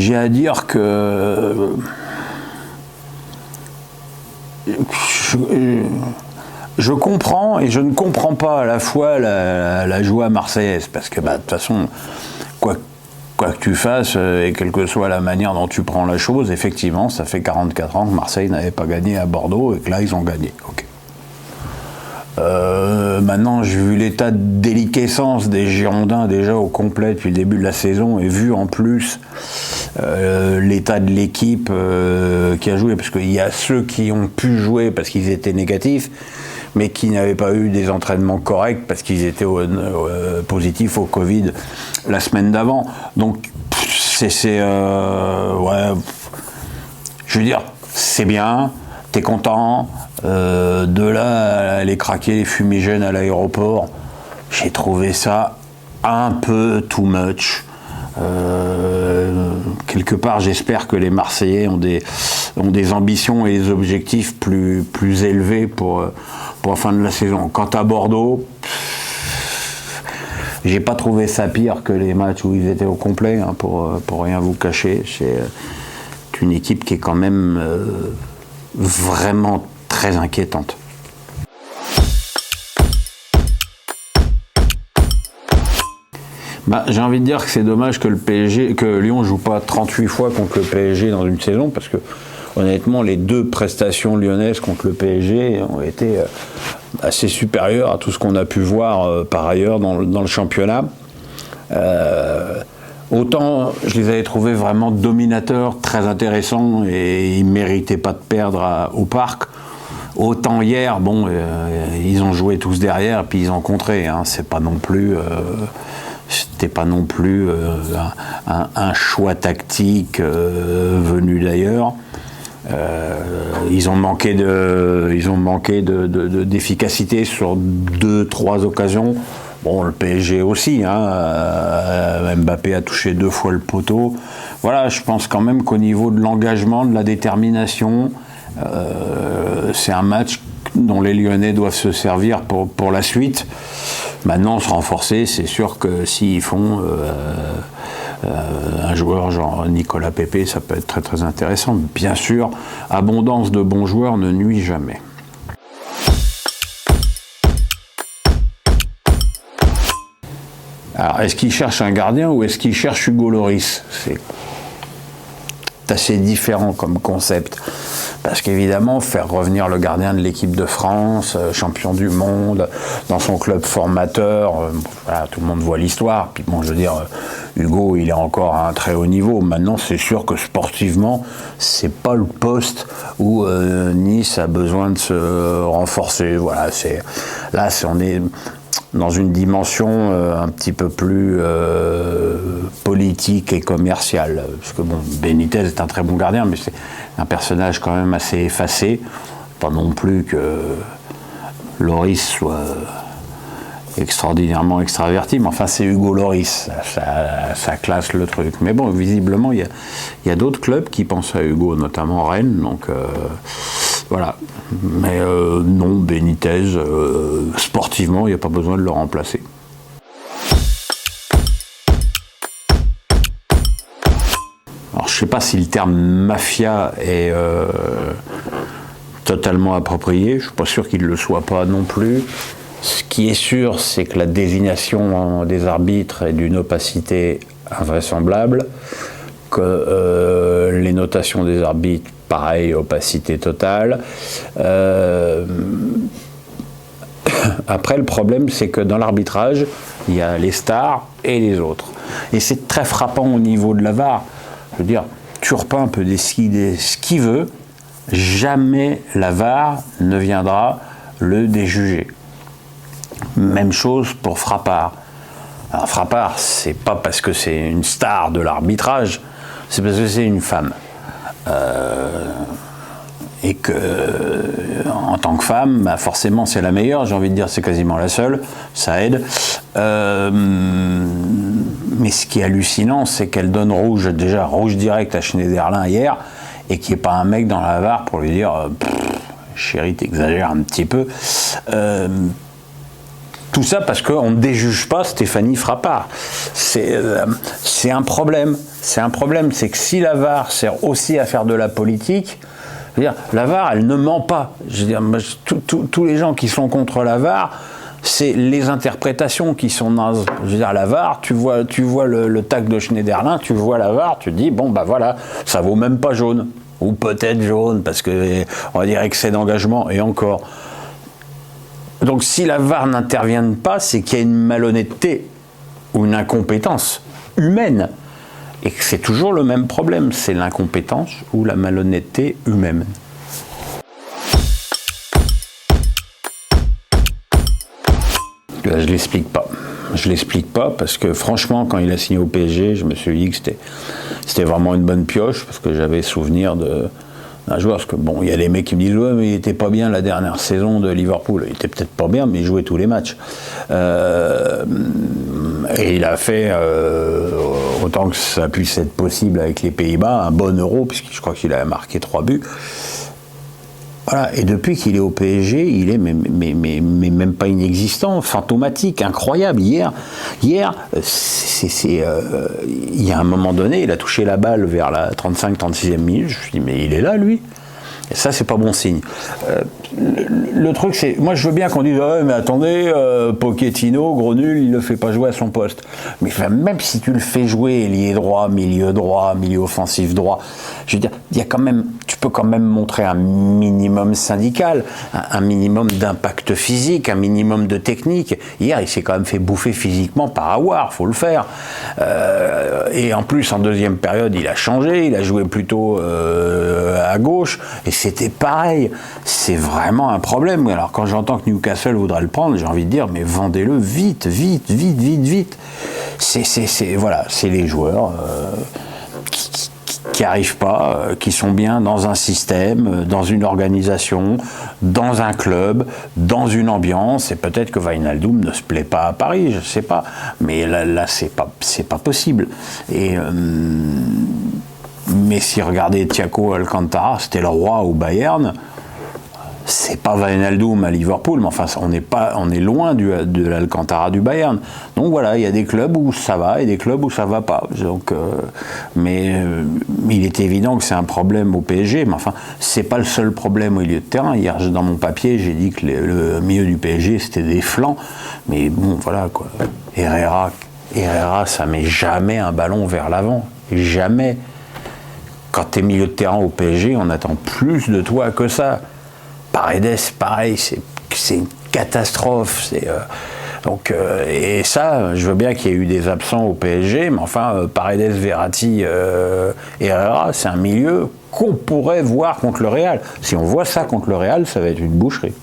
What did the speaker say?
j'ai à dire que je comprends et je ne comprends pas à la fois la joie marseillaise, parce que de toute façon, quoi que tu fasses, et quelle que soit la manière dont tu prends la chose, effectivement, ça fait 44 ans que Marseille n'avait pas gagné à Bordeaux et que là, ils ont gagné. Okay. Maintenant, j'ai vu l'état de déliquescence des Girondins déjà au complet depuis le début de la saison, et vu en plus l'état de l'équipe qui a joué, parce qu'il y a ceux qui ont pu jouer parce qu'ils étaient négatifs, mais qui n'avaient pas eu des entraînements corrects parce qu'ils étaient positifs au Covid la semaine d'avant. Donc, ouais, je veux dire, c'est bien, t'es content. De là à aller craquer les fumigènes à l'aéroport, j'ai trouvé ça un peu too much. Quelque part, j'espère que les Marseillais ont des ambitions et des objectifs plus élevés pour la fin de la saison. Quant à Bordeaux, j'ai pas trouvé ça pire que les matchs où ils étaient au complet, hein, pour rien vous cacher. C'est une équipe qui est quand même vraiment très inquiétante. J'ai envie de dire que c'est dommage que Lyon joue pas 38 fois contre le PSG dans une saison, parce que honnêtement, les deux prestations lyonnaises contre le PSG ont été assez supérieures à tout ce qu'on a pu voir par ailleurs dans le championnat. Autant je les avais trouvés vraiment dominateurs, très intéressants, et ils ne méritaient pas de perdre au Parc. Autant hier, ils ont joué tous derrière, puis ils ont contré. Hein. C'était pas non plus un choix tactique venu d'ailleurs. Ils ont manqué d'efficacité sur 2-3 occasions. Bon, le PSG aussi, hein. Mbappé a touché 2 fois le poteau. Voilà, je pense quand même qu'au niveau de l'engagement, de la détermination, c'est un match dont les Lyonnais doivent se servir pour la suite. Maintenant, se renforcer, c'est sûr que s'ils font un joueur genre Nicolas Pepe, ça peut être très très intéressant. Bien sûr, abondance de bons joueurs ne nuit jamais. Alors, est-ce qu'il cherche un gardien ou est-ce qu'il cherche Hugo Lloris ? C'est assez différent comme concept. Parce qu'évidemment, faire revenir le gardien de l'équipe de France, champion du monde, dans son club formateur, voilà, tout le monde voit l'histoire. Puis bon, je veux dire, Hugo, il est encore à un très haut niveau. Maintenant, c'est sûr que sportivement, c'est pas le poste où Nice a besoin de se renforcer. Voilà, on est dans une dimension un petit peu plus politique et commerciale. Parce que bon, Benitez est un très bon gardien, mais c'est un personnage quand même assez effacé. Pas non plus que Lloris soit extraordinairement extraverti, mais enfin c'est Hugo Lloris, ça classe le truc. Mais bon, visiblement, il y a d'autres clubs qui pensent à Hugo, notamment Rennes, donc voilà. Mais non, Benitez, sportivement, il n'y a pas besoin de le remplacer. Alors, je ne sais pas si le terme mafia est totalement approprié, je ne suis pas sûr qu'il ne le soit pas non plus. Ce qui est sûr, c'est que la désignation des arbitres est d'une opacité invraisemblable, que les notations des arbitres, pareil, opacité totale. Après, le problème, c'est que dans l'arbitrage, il y a les stars et les autres. Et c'est très frappant au niveau de la VAR. Je veux dire, Turpin peut décider ce qu'il veut, jamais la VAR ne viendra le déjuger. Même chose pour Frappart. Alors Frappart, c'est pas parce que c'est une star de l'arbitrage, c'est parce que c'est une femme. Et que, en tant que femme, forcément c'est la meilleure, j'ai envie de dire c'est quasiment la seule, ça aide. Mais ce qui est hallucinant, c'est qu'elle donne rouge direct à Schneiderlin hier, et qu'il n'y ait pas un mec dans la VAR pour lui dire chérie, t'exagères un petit peu. Tout ça parce qu'on ne déjuge pas Stéphanie Frappart. C'est un problème. C'est un problème. C'est que si la VAR sert aussi à faire de la politique, je veux dire, la VAR, elle ne ment pas. Je veux dire, tous les gens qui sont contre la VAR, c'est les interprétations qui sont nazes. Je veux dire, la VAR, tu vois le tac de Schneiderlin, tu vois la VAR, tu te dis, bon, bah voilà, ça vaut même pas jaune. Ou peut-être jaune, parce que, on va dire, excès d'engagement, et encore. Donc, si la VAR n'intervient pas, c'est qu'il y a une malhonnêteté ou une incompétence humaine. Et que c'est toujours le même problème, c'est l'incompétence ou la malhonnêteté humaine. Je l'explique pas. Je l'explique pas parce que franchement, quand il a signé au PSG, je me suis dit que c'était vraiment une bonne pioche parce que j'avais souvenir d'un joueur. Parce que bon, il y a des mecs qui me disent ouais, mais il était pas bien la dernière saison de Liverpool. Il était peut-être pas bien, mais il jouait tous les matchs. Et il a fait autant que ça puisse être possible avec les Pays-Bas un bon Euro, puisque je crois qu'il a marqué 3 buts. Voilà. Et depuis qu'il est au PSG, il est mais même pas inexistant, fantomatique, incroyable. Hier, il y a un moment donné, il a touché la balle vers la 35-36e minute. Je me suis dit, mais il est là, lui. Et ça, c'est pas bon signe. Le truc, c'est... Moi, je veux bien qu'on dise « Ouais, mais attendez, Pochettino, gros nul, il le fait pas jouer à son poste. » Mais enfin, même si tu le fais jouer ailier droit, milieu offensif droit, je veux dire, il y a quand même... Tu peux quand même montrer un minimum syndical, un minimum d'impact physique, un minimum de technique. Hier, il s'est quand même fait bouffer physiquement par Aouar, faut le faire. Et en plus, en deuxième période, il a changé, il a joué plutôt à gauche, et c'était pareil. C'est vraiment un problème. Alors quand j'entends que Newcastle voudrait le prendre, j'ai envie de dire, mais vendez-le vite. Voilà, c'est les joueurs qui n'arrivent pas, qui sont bien dans un système, dans une organisation, dans un club, dans une ambiance, et peut-être que Wijnaldum ne se plaît pas à Paris, je ne sais pas, mais là c'est pas possible. Mais si regardez Thiago Alcantara, c'était le roi au Bayern, c'est pas Wijnaldum à Liverpool, mais enfin on est loin de l'Alcantara du Bayern. Donc voilà, il y a des clubs où ça va et des clubs où ça va pas. Donc, mais il est évident que c'est un problème au PSG, mais enfin c'est pas le seul problème au milieu de terrain. Hier dans mon papier j'ai dit que le milieu du PSG c'était des flancs, mais bon voilà quoi. Herrera ça met jamais un ballon vers l'avant, jamais. Quand t'es milieu de terrain au PSG, on attend plus de toi que ça. Paredes, pareil, c'est une catastrophe. Et ça, je veux bien qu'il y ait eu des absents au PSG, mais enfin, Paredes, Verratti, Herrera, c'est un milieu qu'on pourrait voir contre le Real. Si on voit ça contre le Real, ça va être une boucherie.